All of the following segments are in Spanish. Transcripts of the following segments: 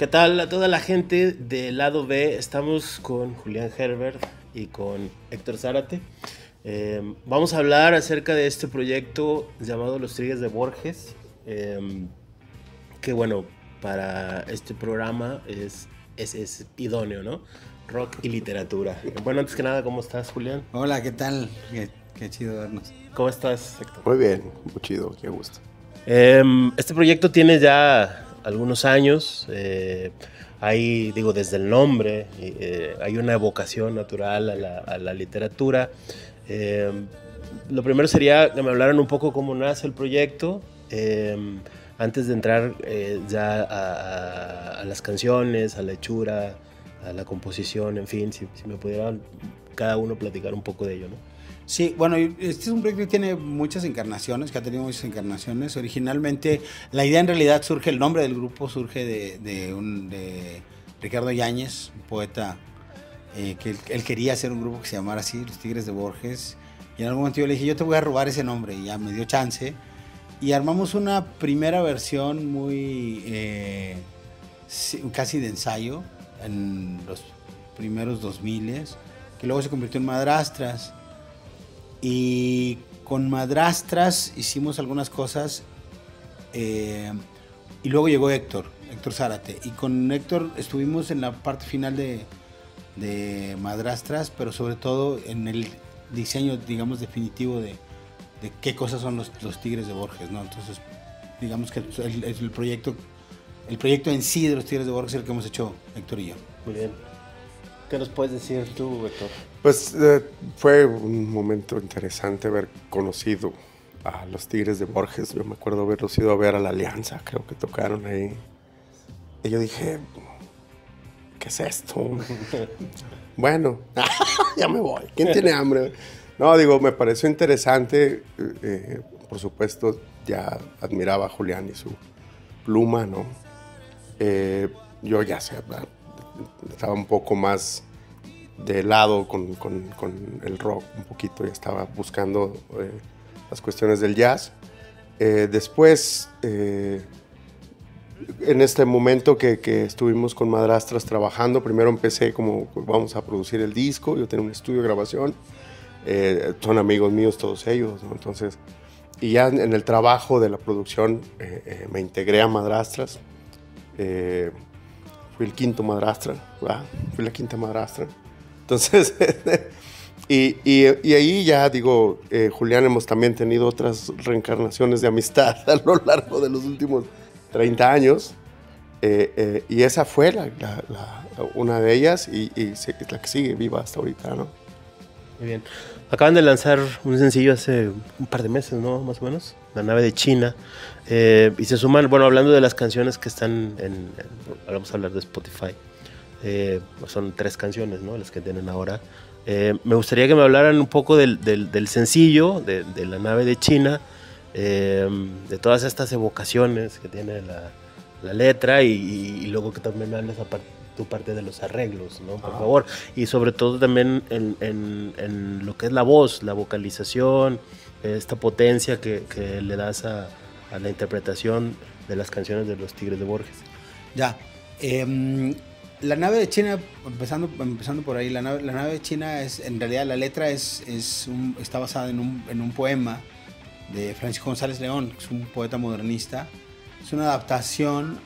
¿Qué tal a toda la gente del lado B? Estamos con Julián Herbert y con Héctor Zárate. Vamos a hablar acerca de este proyecto llamado Los Tigres de Borges, que bueno, para este programa es idóneo, ¿no? Rock y literatura. Bueno, antes que nada, ¿cómo estás, Julián? Hola, ¿qué tal? Qué chido vernos. ¿Cómo estás, Héctor? Muy bien, muy chido, qué gusto. Este proyecto tiene ya algunos años. Hay, digo, desde el nombre, hay una evocación natural a la literatura. Lo primero sería que me hablaran un poco cómo nace el proyecto, antes de entrar ya a las canciones, a la hechura, a la composición, en fin, si me pudieran cada uno platicar un poco de ello, ¿no? Sí, bueno, este es un proyecto que tiene muchas encarnaciones, que ha tenido muchas encarnaciones. Originalmente, la idea en realidad surge, el nombre del grupo surge de Ricardo Yáñez, un poeta, que él quería hacer un grupo que se llamara así, Los Tigres de Borges. Y en algún momento yo le dije, yo te voy a robar ese nombre, y ya me dio chance. Y armamos una primera versión muy, casi de ensayo, en los primeros 2000, que luego se convirtió en Madrastras. Y con Madrastras hicimos algunas cosas, y luego llegó Héctor Zárate, y con Héctor estuvimos en la parte final de Madrastras, pero sobre todo en el diseño, digamos, definitivo de qué cosas son los Tigres de Borges, ¿no? Entonces, digamos que el proyecto en sí de los Tigres de Borges es el que hemos hecho Héctor y yo. Muy bien. ¿Qué nos puedes decir tú, Héctor? Pues fue un momento interesante haber conocido a los Tigres de Borges. Yo me acuerdo haberlos ido a ver a la Alianza, creo que tocaron ahí. Y yo dije, ¿qué es esto? Bueno, ya me voy. ¿Quién tiene hambre? No, digo, me pareció interesante. Por supuesto, ya admiraba a Julián y su pluma, ¿no? Yo ya sé, estaba un poco más de lado con el rock, un poquito, ya estaba buscando las cuestiones del jazz. Después, en este momento que estuvimos con Madrastras trabajando, primero empecé como vamos a producir el disco, yo tenía un estudio de grabación, son amigos míos todos ellos, ¿no? Entonces, y ya en el trabajo de la producción me integré a Madrastras. Fui el quinto madrastra, ¿verdad? Fui la quinta madrastra. Entonces, y ahí ya digo, Julián, hemos también tenido otras reencarnaciones de amistad a lo largo de los últimos 30 años. Y esa fue una de ellas y es la que sigue viva hasta ahorita, ¿no? Muy bien. Acaban de lanzar un sencillo hace un par de meses, ¿no? Más o menos. La nave de China. Y se suman, bueno, hablando de las canciones que están vamos a hablar de Spotify. Son 3 canciones, ¿no? Las que tienen ahora. Me gustaría que me hablaran un poco del sencillo, de la nave de China, de todas estas evocaciones que tiene la letra y luego que también me hables tu parte de los arreglos, ¿no? Por favor. Y sobre todo también en lo que es la voz, la vocalización, esta potencia que le das a la interpretación de las canciones de los Tigres de Borges. Ya. La nave de China, empezando por ahí, la nave de China es, en realidad la letra está basada en un poema de Francisco González León, que es un poeta modernista. Es una adaptación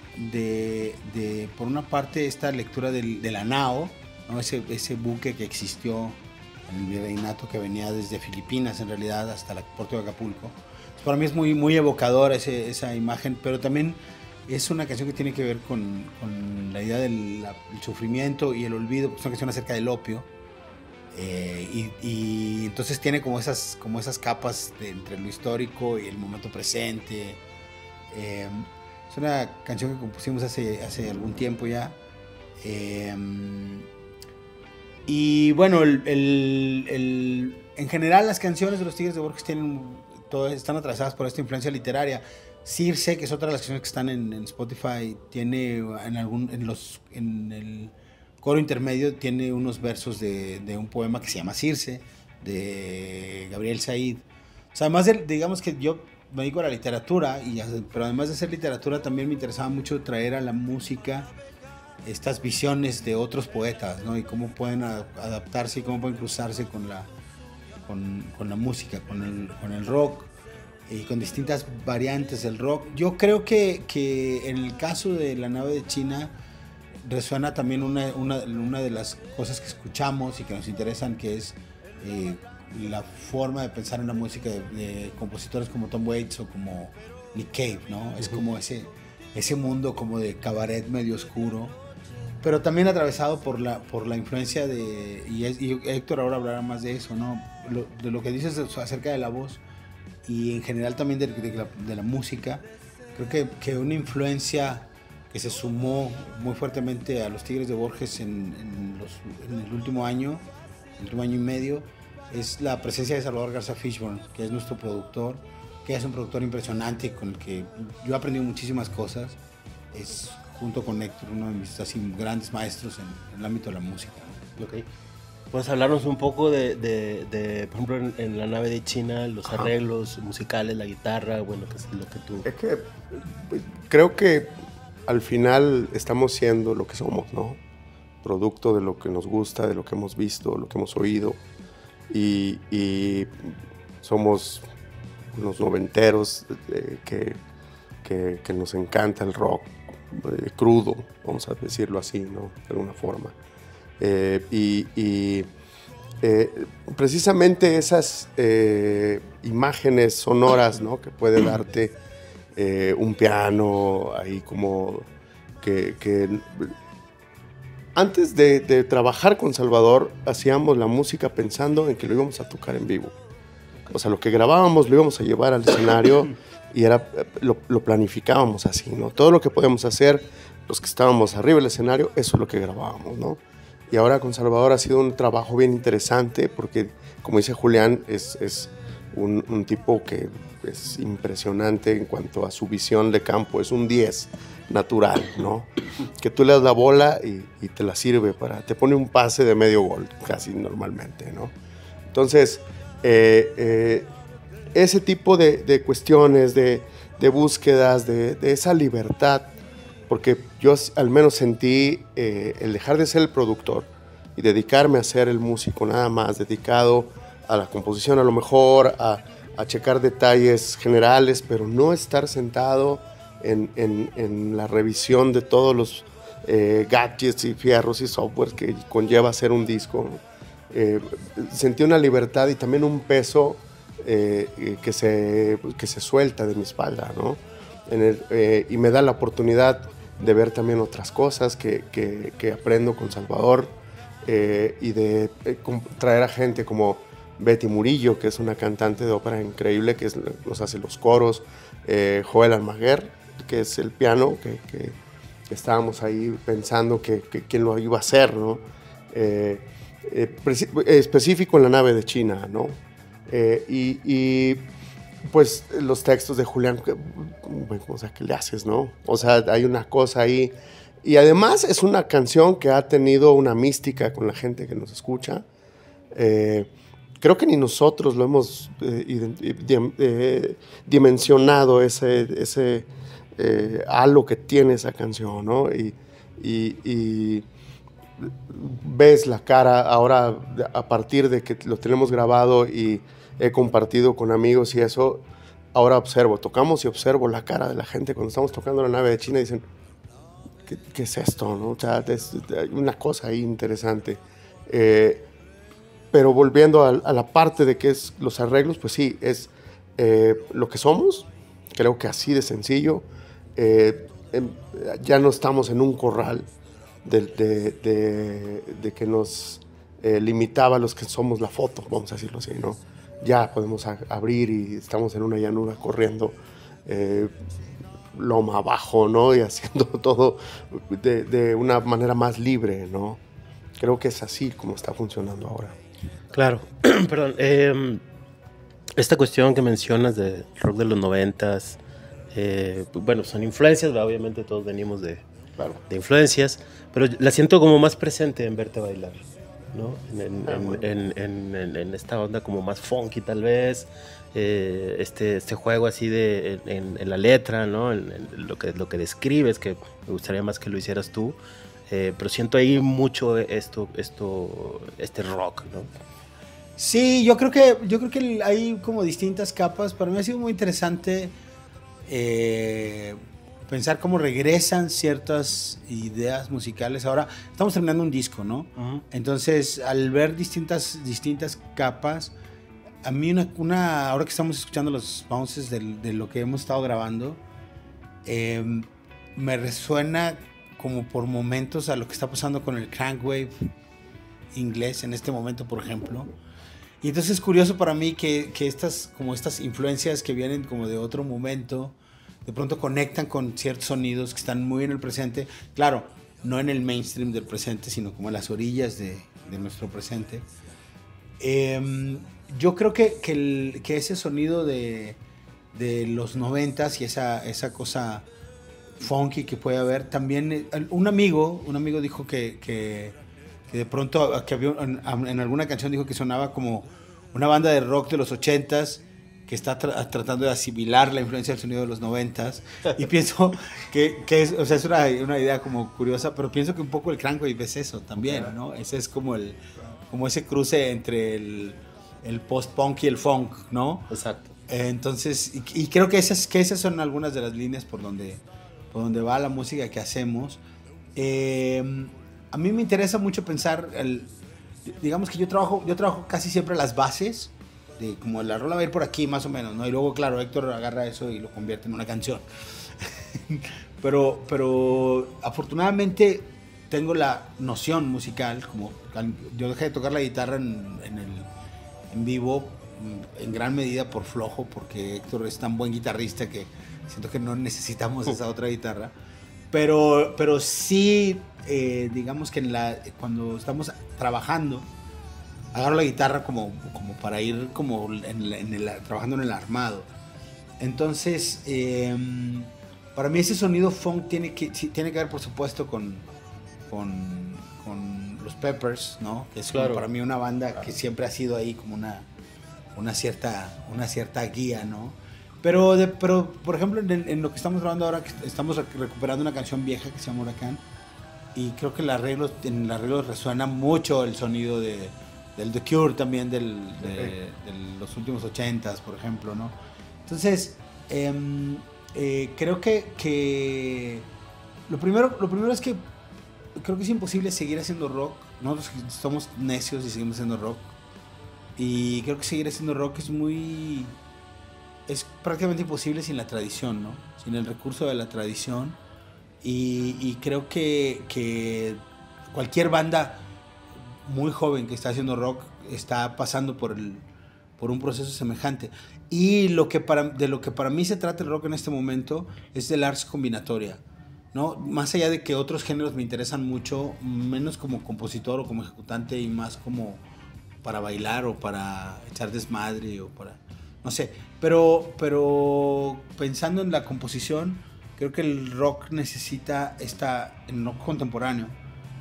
por una parte, esta lectura de la nao, ¿no? Ese buque que existió en el virreinato, que venía desde Filipinas en realidad hasta el puerto de Acapulco. Para mí es muy, muy evocadora esa imagen, pero también es una canción que tiene que ver con la idea del sufrimiento y el olvido, porque es una canción acerca del opio. Y entonces tiene como esas capas entre lo histórico y el momento presente. Es una canción que compusimos hace algún tiempo ya. Y bueno, en general las canciones de los Tigres de Borges están atravesadas por esta influencia literaria. Circe, que es otra de las canciones que están en Spotify, tiene en el coro intermedio tiene unos versos de un poema que se llama Circe, de Gabriel Said. O sea, además digamos que yo me dedico a la literatura, pero además de hacer literatura también me interesaba mucho traer a la música estas visiones de otros poetas, ¿no? Y cómo pueden adaptarse y cómo pueden cruzarse con la música, con el rock y con distintas variantes del rock. Yo creo que en el caso de La nave de China resuena también una de las cosas que escuchamos y que nos interesan, que es la forma de pensar en la música de compositores como Tom Waits o como Nick Cave, ¿no? Es como ese mundo como de cabaret medio oscuro, pero también atravesado por la influencia y Héctor ahora hablará más de eso, ¿no? De lo que dices acerca de la voz y en general también de la música. Creo que una influencia que se sumó muy fuertemente a los Tigres de Borges en el último año y medio, es la presencia de Salvador Garza Fishburne, que es nuestro productor, que es un productor impresionante con el que yo he aprendido muchísimas cosas. Es, junto con Héctor, uno de mis así grandes maestros en el ámbito de la música. Okay. ¿Puedes hablarnos un poco de por ejemplo, en La nave de China, los arreglos musicales, la guitarra, bueno, que es lo que tú... Es que creo que al final estamos siendo lo que somos, ¿no? Producto de lo que nos gusta, de lo que hemos visto, lo que hemos oído. Y somos unos noventeros que nos encanta el rock crudo, vamos a decirlo así, ¿no? De alguna forma. Precisamente esas imágenes sonoras, ¿no? Que puede darte un piano ahí como que antes de trabajar con Salvador hacíamos la música pensando en que lo íbamos a tocar en vivo. O sea, lo que grabábamos lo íbamos a llevar al escenario y lo planificábamos así, ¿no? Todo lo que podíamos hacer, los que estábamos arriba del escenario, eso es lo que grabábamos, ¿no? Y ahora con Salvador ha sido un trabajo bien interesante porque, como dice Julián, es un tipo que es impresionante en cuanto a su visión de campo. Es un 10 natural, ¿no? Que tú le das la bola y te la sirve te pone un pase de medio gol, casi normalmente, ¿no? Entonces, ese tipo de cuestiones, de búsquedas, de esa libertad, porque yo al menos sentí el dejar de ser el productor y dedicarme a ser el músico nada más, dedicado a la composición a lo mejor, a checar detalles generales, pero no estar sentado en la revisión de todos los gadgets y fierros y software que conlleva hacer un disco. Sentí una libertad y también un peso que se suelta de mi espalda, ¿no? Y me da la oportunidad de ver también otras cosas que aprendo con Salvador y de traer a gente como Betty Murillo, que es una cantante de ópera increíble, que nos hace los coros, Joel Almaguer, que es el piano, que estábamos ahí pensando que quién lo iba a hacer, ¿no? Específico en La nave de China, ¿no? Y pues los textos de Julián, o sea, ¿qué le haces, no? O sea, hay una cosa ahí. Y además es una canción que ha tenido una mística con la gente que nos escucha. Creo que ni nosotros lo hemos dimensionado ese halo que tiene esa canción, ¿no? Y ves la cara ahora a partir de que lo tenemos grabado y he compartido con amigos y eso, ahora tocamos y observo la cara de la gente cuando estamos tocando La nave de China y dicen, ¿qué es esto? ¿No? O sea, hay una cosa ahí interesante. Pero volviendo a la parte de que es los arreglos, pues sí, es lo que somos, creo que así de sencillo. Ya no estamos en un corral de que nos limitaba a los que somos la foto, vamos a decirlo así, ¿no? Ya podemos abrir y estamos en una llanura corriendo loma abajo, ¿no? Y haciendo todo de una manera más libre, ¿no? Creo que es así como está funcionando ahora. Claro, perdón. Esta cuestión que mencionas del rock de los 90s, bueno, son influencias, ¿verdad? Obviamente todos venimos de influencias, pero la siento como más presente en verte bailar. ¿no? En esta onda como más funky tal vez, este juego así en la letra, ¿no? En lo que describes, que me gustaría más que lo hicieras tú, pero siento ahí mucho este rock, ¿no? Sí, yo creo que hay como distintas capas. Para mí ha sido muy interesante pensar cómo regresan ciertas ideas musicales. Ahora estamos terminando un disco, ¿no? Uh-huh. Entonces, al ver distintas capas, a mí ahora que estamos escuchando los bounces de lo que hemos estado grabando, me resuena como por momentos a lo que está pasando con el crankwave inglés en este momento, por ejemplo. Y entonces es curioso para mí que estas influencias que vienen como de otro momento, de pronto conectan con ciertos sonidos que están muy en el presente. Claro, no en el mainstream del presente, sino como en las orillas de nuestro presente. Yo creo que ese sonido de los 90s y esa cosa funky que puede haber, también un amigo dijo que de pronto que había en alguna canción dijo que sonaba como una banda de rock de los 80s que está tratando de asimilar la influencia del sonido de los 90s, y pienso que es, o sea, es una idea como curiosa, pero pienso que un poco el crankwave es eso también, ¿no? Ese es como ese cruce entre el post-punk y el funk, ¿no? Exacto. Entonces, y creo que esas son algunas de las líneas por donde va la música que hacemos. A mí me interesa mucho pensar, digamos que yo trabajo casi siempre las bases, de como la rola va a ir por aquí más o menos, ¿no? Y luego, claro, Héctor agarra eso y lo convierte en una canción. pero afortunadamente tengo la noción musical, como yo dejé de tocar la guitarra en vivo en gran medida por flojo, porque Héctor es tan buen guitarrista que siento que no necesitamos esa otra guitarra. Pero sí, digamos que cuando estamos trabajando, agarro la guitarra como para ir como trabajando en el armado. Entonces, para mí ese sonido funk tiene que ver, por supuesto, con los Peppers, ¿no? Que es claro, para mí una banda que siempre ha sido ahí como una cierta guía, ¿no? Pero por ejemplo, en lo que estamos grabando ahora, que estamos recuperando una canción vieja que se llama Huracán, y creo que en el arreglo resuena mucho el sonido del The Cure también, de los últimos 80s, por ejemplo, ¿no? Entonces, creo que lo primero es que creo que es imposible seguir haciendo rock. Nosotros somos necios y seguimos haciendo rock. Y creo que seguir haciendo rock es prácticamente imposible sin la tradición, ¿no? Sin el recurso de la tradición. Y creo que cualquier banda muy joven que está haciendo rock está pasando por un proceso semejante. Y de lo que para mí se trata el rock en este momento es del ars combinatoria, ¿no? Más allá de que otros géneros me interesan mucho, menos como compositor o como ejecutante y más como para bailar o para echar desmadre o para, no sé, pero pensando en la composición, creo que el rock necesita en el rock contemporáneo,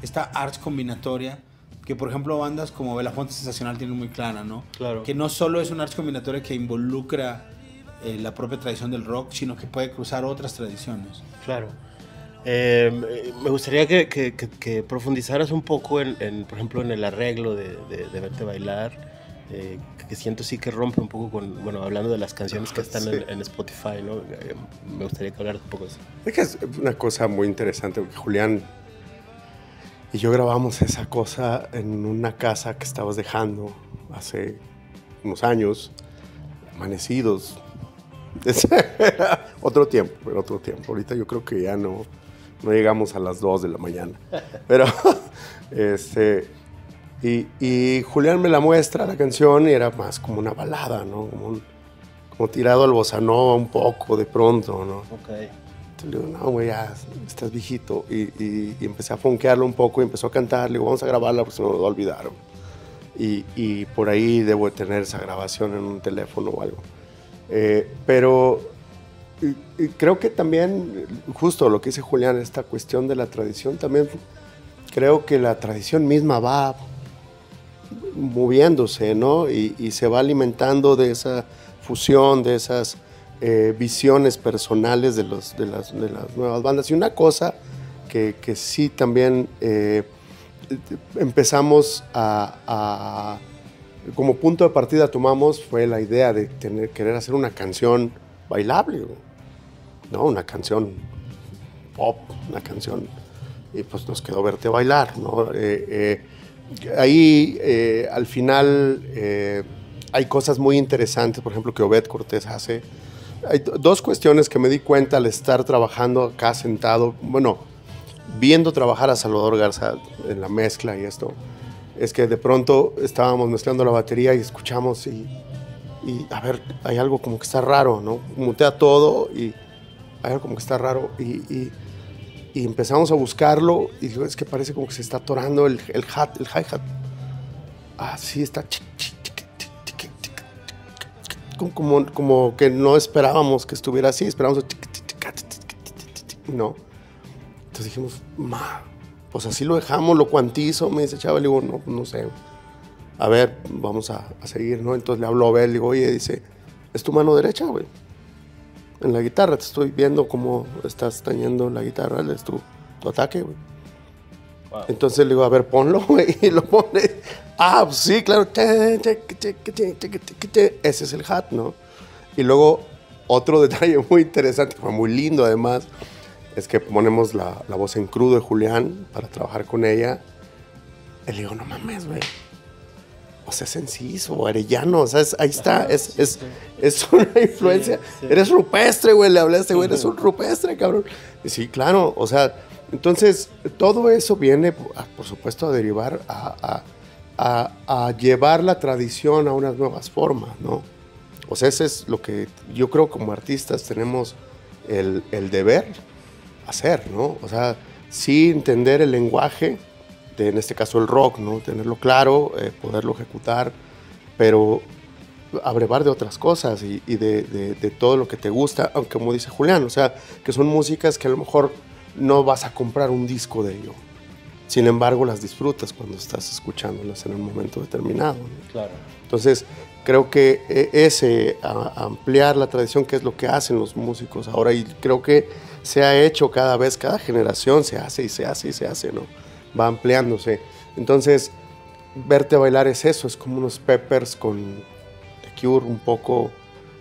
esta ars combinatoria, que por ejemplo bandas como Belafonte Sensacional tienen muy clara, ¿no? Claro. Que no solo es una ars combinatoria que involucra la propia tradición del rock, sino que puede cruzar otras tradiciones. Claro. Me gustaría que profundizaras un poco por ejemplo, en el arreglo de Verte Bailar, que siento sí que rompe un poco con, bueno, hablando de las canciones que están en Spotify, ¿no? Me gustaría que hablaras un poco de eso. Es que es una cosa muy interesante, porque Julián y yo grabamos esa cosa en una casa que estabas dejando hace unos años, amanecidos. Era otro tiempo. Ahorita yo creo que ya no llegamos a las 2 de la mañana. Pero, y Julián me la muestra la canción y era más como una balada, ¿no? Como tirado al bossa nova un poco de pronto, ¿no? Okay. Entonces le digo, no, güey, ya estás viejito. Y empecé a funkearlo un poco y empezó a cantar. Le digo, vamos a grabarla porque se nos va a olvidar. Y por ahí debo de tener esa grabación en un teléfono o algo. Pero creo que también, justo lo que dice Julián, esta cuestión de la tradición, también creo que la tradición misma va moviéndose, ¿no? Y se va alimentando de esa fusión, de esas visiones personales de las nuevas bandas. Y una cosa que sí también empezamos como punto de partida tomamos fue la idea de querer hacer una canción bailable, ¿no? Una canción pop, una canción, y pues nos quedó verte bailar, ¿no? Ahí al final hay cosas muy interesantes, por ejemplo, que Obed Cortés hace. Hay dos cuestiones que me di cuenta al estar trabajando acá sentado, bueno, viendo trabajar a Salvador Garza en la mezcla y esto, es que de pronto estábamos mezclando la batería y escuchamos y a ver, hay algo como que está raro, ¿no? Mutea todo y hay algo como que está raro y empezamos a buscarlo y digo, es que parece como que se está atorando el hi-hat. Ah, sí, está como que no esperábamos que estuviera así, esperábamos no. Entonces dijimos, pues así lo dejamos, lo cuantizo, me dice Chava, le digo, no sé, a ver, vamos a seguir, ¿no? Entonces le hablo a Abel, le digo, oye, dice, es tu mano derecha, güey, en la guitarra, te estoy viendo cómo estás tañendo la guitarra, es tu ataque, güey. Wow. Entonces le digo, a ver, ponlo, güey, y lo pone. Ah, pues sí, claro. Ese es el hat, ¿no? Y luego, otro detalle muy interesante, fue muy lindo además, es que ponemos la voz en crudo de Julián para trabajar con ella. Y le digo, no mames, güey. O sea, es Enciso, Arellano, o sea, ahí está, es una influencia. Sí. Eres rupestre, güey, le hablé a este güey, eres un rupestre, cabrón. Y sí, claro, o sea, entonces, todo eso viene, por supuesto, a derivar, a llevar la tradición a unas nuevas formas, ¿no? O sea, ese es lo que yo creo como artistas tenemos el deber hacer, ¿no? O sea, sí entender el lenguaje, en este caso el rock, ¿no? Tenerlo claro, poderlo ejecutar, pero abrevar de otras cosas y de todo lo que te gusta, aunque como dice Julián, o sea, que son músicas que a lo mejor no vas a comprar un disco de ello. Sin embargo, las disfrutas cuando estás escuchándolas en un momento determinado, ¿no? Claro. Entonces, creo que ampliar la tradición, que es lo que hacen los músicos ahora, y creo que se ha hecho cada vez, cada generación se hace y se hace y se hace, ¿no? Va ampliándose. Entonces, verte bailar es eso, es como unos Peppers con The Cure un poco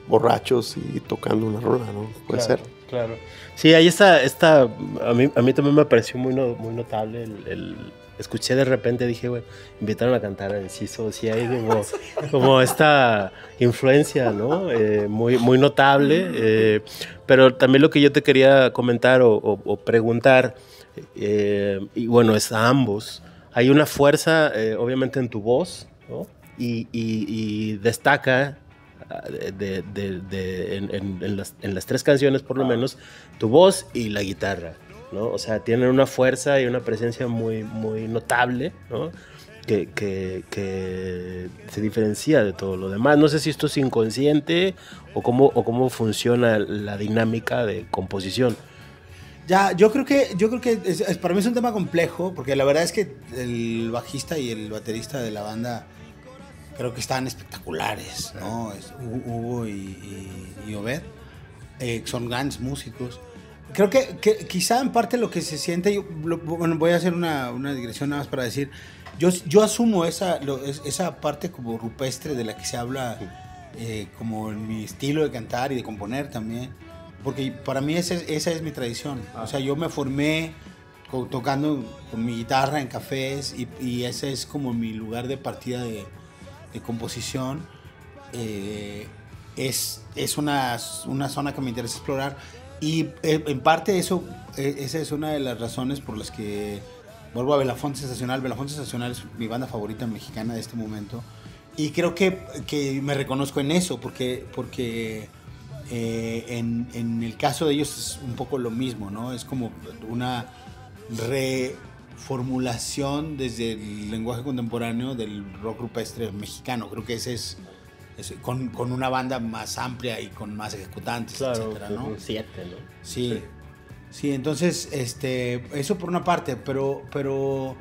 borrachos y tocando una rola, ¿no? Puede ser. Claro. Sí, ahí está a mí también me pareció muy notable escuché de repente, dije, bueno, invitaron a cantar a Enciso, sí hay como esta influencia, ¿no? Muy notable, pero también lo que yo te quería comentar o preguntar, y bueno, es a ambos, hay una fuerza, obviamente, en tu voz, ¿no? Y destaca en las tres canciones, por lo menos, tu voz y la guitarra, ¿no? O sea, tienen una fuerza y una presencia muy notable, ¿no? Que se diferencia de todo lo demás. No sé si esto es inconsciente o cómo funciona la dinámica de composición. Ya, yo creo que para mí es un tema complejo, porque la verdad es que el bajista y el baterista de la banda creo que están espectaculares, ¿no? Hugo y Obed, son grandes músicos. Creo que quizá en parte lo que se siente, bueno, voy a hacer una digresión nada más para decir, yo asumo esa parte como rupestre de la que se habla, como en mi estilo de cantar y de componer también, porque para mí esa es mi tradición. O sea, yo me formé tocando con mi guitarra en cafés y ese es como mi lugar de partida de composición. Es una zona que me interesa explorar y en parte esa es una de las razones por las que vuelvo a Belafonte Sensacional. Belafonte Sensacional es mi banda favorita mexicana de este momento y creo que me reconozco en eso porque en el caso de ellos es un poco lo mismo, ¿no? Es como una reformulación desde el lenguaje contemporáneo del rock rupestre mexicano. Creo que ese es con una banda más amplia y con más ejecutantes, claro, etcétera, ¿no? 7, ¿no? Sí, entonces eso por una parte, pero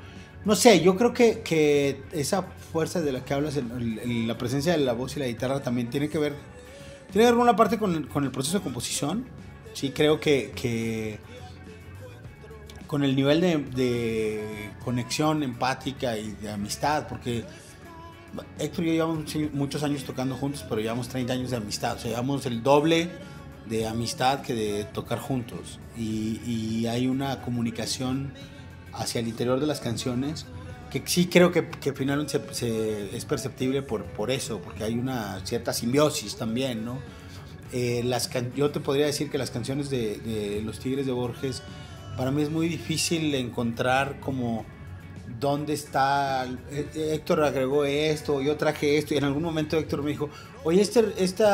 No sé, yo creo que esa fuerza de la que hablas, la presencia de la voz y la guitarra también tiene que ver con una parte con el proceso de composición. Sí, creo que con el nivel de conexión empática y de amistad, porque Héctor y yo llevamos muchos años tocando juntos, pero llevamos 30 años de amistad, o sea, llevamos el doble de amistad que de tocar juntos, y hay una comunicación hacia el interior de las canciones que sí creo que finalmente es perceptible por eso, porque hay una cierta simbiosis también, ¿no? Yo te podría decir que las canciones de Los Tigres de Borges, para mí es muy difícil encontrar como dónde está. Héctor agregó esto, yo traje esto, y en algún momento Héctor me dijo, oye, este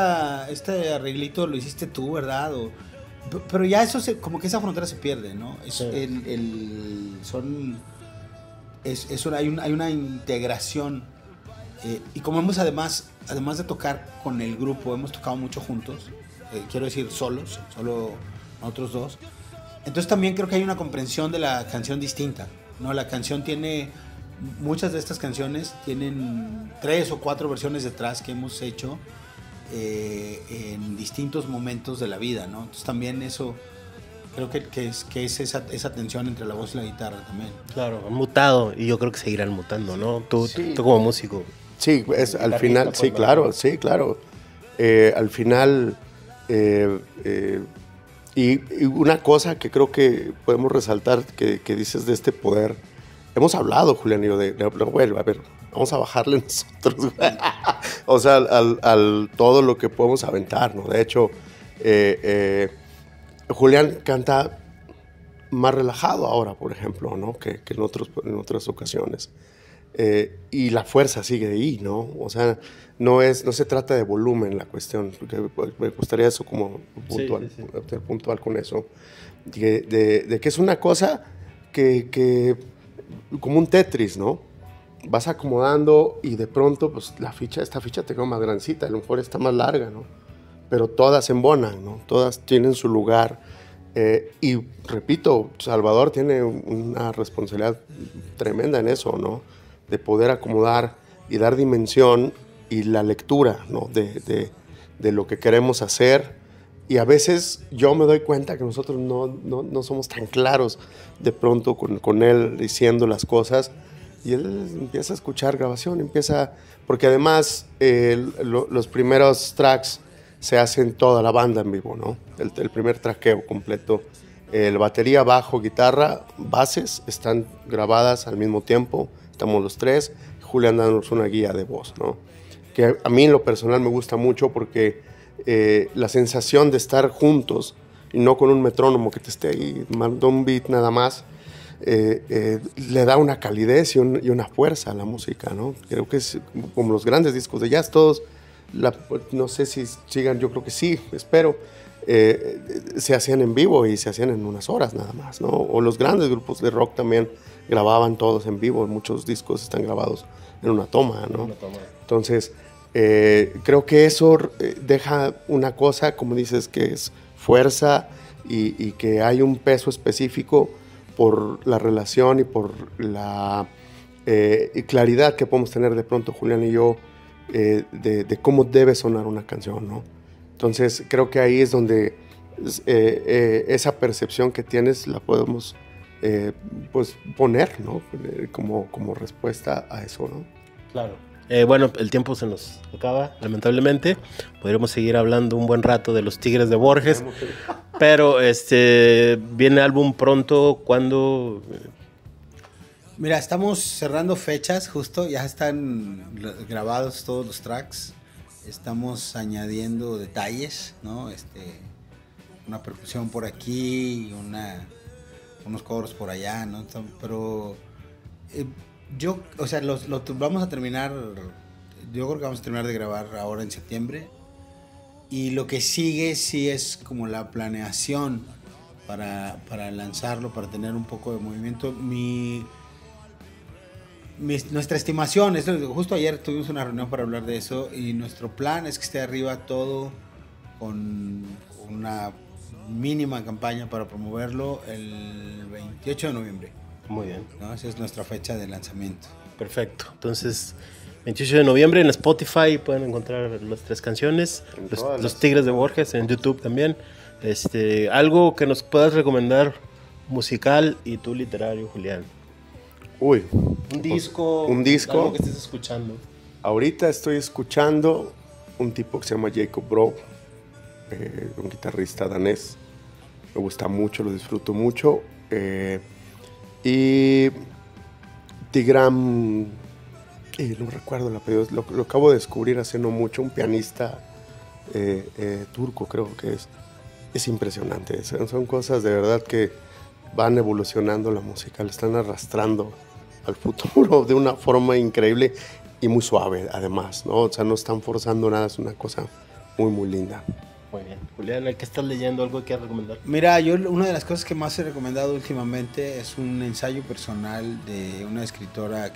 arreglito lo hiciste tú, ¿verdad? Pero ya eso como que esa frontera se pierde, ¿no? Hay una integración, y como hemos además de tocar con el grupo, hemos tocado mucho juntos, quiero decir solo nosotros dos. Entonces también creo que hay una comprensión de la canción distinta, ¿no? La canción tiene, muchas de estas canciones tienen 3 o 4 versiones detrás que hemos hecho en distintos momentos de la vida, ¿no? Entonces también eso creo que es esa tensión entre la voz y la guitarra también. Claro, han mutado y yo creo que seguirán mutando, ¿no? Tú como músico. Sí, al final, sí, claro, sí, claro. Al final, y una cosa que creo que podemos resaltar que dices de este poder, hemos hablado, Julián y yo, bueno, a ver, vamos a bajarle nosotros, o sea, al todo lo que podemos aventar, ¿no? De hecho, Julián canta más relajado ahora, por ejemplo, ¿no? que en otras ocasiones. Y la fuerza sigue ahí, ¿no? O sea, no se trata de volumen la cuestión, porque me gustaría eso como puntual, ser puntual con eso, de que es una cosa que como un Tetris, ¿no? Vas acomodando y de pronto, pues esta ficha te queda más grancita, a lo mejor está más larga, ¿no? Pero todas embonan, ¿no? Todas tienen su lugar. Y repito, Salvador tiene una responsabilidad tremenda en eso, ¿no? De poder acomodar y dar dimensión y la lectura, ¿no? de lo que queremos hacer. Y a veces yo me doy cuenta que nosotros no somos tan claros de pronto con él diciendo las cosas, y él empieza a escuchar grabación, porque además los primeros tracks se hacen toda la banda en vivo, ¿no? El primer traqueo completo, el batería, bajo, guitarra, bases están grabadas al mismo tiempo. Estamos los tres, Julián dándonos una guía de voz, ¿no? Que a mí en lo personal me gusta mucho porque la sensación de estar juntos y no con un metrónomo que te esté ahí mandando un beat nada más, le da una calidez y una fuerza a la música, ¿no? Creo que es como los grandes discos de jazz, todos, no sé si sigan, yo creo que sí, espero, se hacían en vivo y se hacían en unas horas nada más, ¿no? O los grandes grupos de rock también grababan todos en vivo, muchos discos están grabados en una toma, ¿no? Entonces, creo que eso deja una cosa, como dices, que es fuerza y que hay un peso específico por la relación y por la claridad que podemos tener de pronto Julián y yo de cómo debe sonar una canción, ¿no? Entonces, creo que ahí es donde esa percepción que tienes la podemos pues poner, ¿no? Como respuesta a eso, ¿no? Claro. Bueno, el tiempo se nos acaba, lamentablemente. Podríamos seguir hablando un buen rato de Los Tigres de Borges, pero viene álbum pronto. ¿Cuándo? Mira, estamos cerrando fechas, justo, ya están grabados todos los tracks. Estamos añadiendo detalles, ¿no? Una percusión por aquí, unos coros por allá, ¿no? Pero o sea, vamos a terminar, yo creo que vamos a terminar de grabar ahora en septiembre. Y lo que sigue sí es como la planeación para lanzarlo, para tener un poco de movimiento. Nuestra estimación, justo ayer tuvimos una reunión para hablar de eso, y nuestro plan es que esté arriba todo con una mínima campaña para promoverlo el 28 de noviembre. Muy bien. ¿no? Esa es nuestra fecha de lanzamiento. Perfecto. Entonces, 28 de noviembre en Spotify pueden encontrar las 3 canciones. Los Tigres de Borges en YouTube también. Algo que nos puedas recomendar musical y tú literario, Julián. Uy. Un disco. Algo que estés escuchando. Ahorita estoy escuchando un tipo que se llama Jacob Bro, un guitarrista danés. Me gusta mucho, lo disfruto mucho. Y Tigram, no recuerdo el apellido, lo acabo de descubrir hace no mucho, un pianista turco creo que es. Es impresionante, son cosas de verdad que van evolucionando la música, le están arrastrando al futuro de una forma increíble y muy suave además, ¿no? O sea, no están forzando nada, es una cosa muy, muy linda. Muy bien. Julián, ¿qué estás leyendo? ¿Algo que quieras recomendar? Mira, yo una de las cosas que más he recomendado últimamente es un ensayo personal de una escritora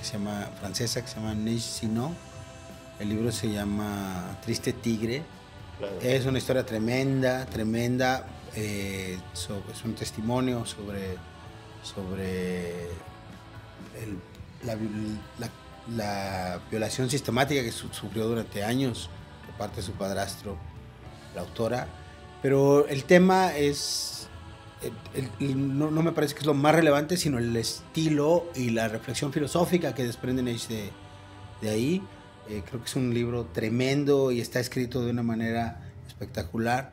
francesa que se llama Neige Sino. El libro se llama Triste Tigre. Claro. Es una historia tremenda. Es un testimonio sobre la violación sistemática que sufrió durante años por parte de su padrastro, la autora. Pero el tema es, no me parece que es lo más relevante, sino el estilo y la reflexión filosófica que desprende Neige de ahí. Creo que es un libro tremendo y está escrito de una manera espectacular.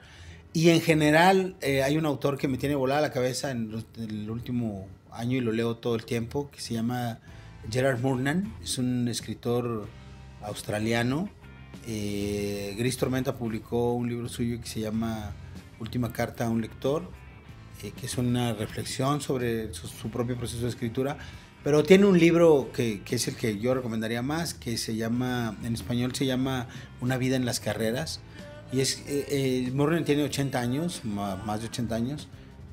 Y en general hay un autor que me tiene volada la cabeza en el último año y lo leo todo el tiempo, que se llama Gerard Murnan. Es un escritor australiano. Gris Tormenta publicó un libro suyo que se llama Última carta a un lector, que es una reflexión sobre su propio proceso de escritura. Pero tiene un libro que es el que yo recomendaría más, que se llama, en español se llama Una vida en las carreras. Y Murnan tiene 80 años, más de 80 años,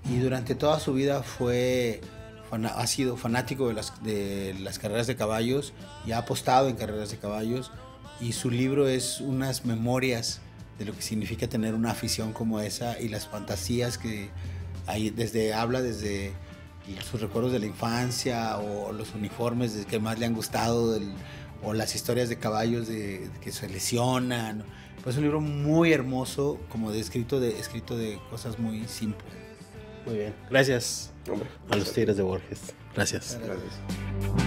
y durante toda su vida ha sido fanático de las carreras de caballos y ha apostado en carreras de caballos. Y su libro es unas memorias de lo que significa tener una afición como esa y las fantasías que hay, habla desde sus recuerdos de la infancia o los uniformes que más le han gustado o las historias de caballos que se lesionan. Pues es un libro muy hermoso, como escrito de cosas muy simples. Muy bien, gracias. Hombre, a los Tigres de Borges. Gracias. Gracias.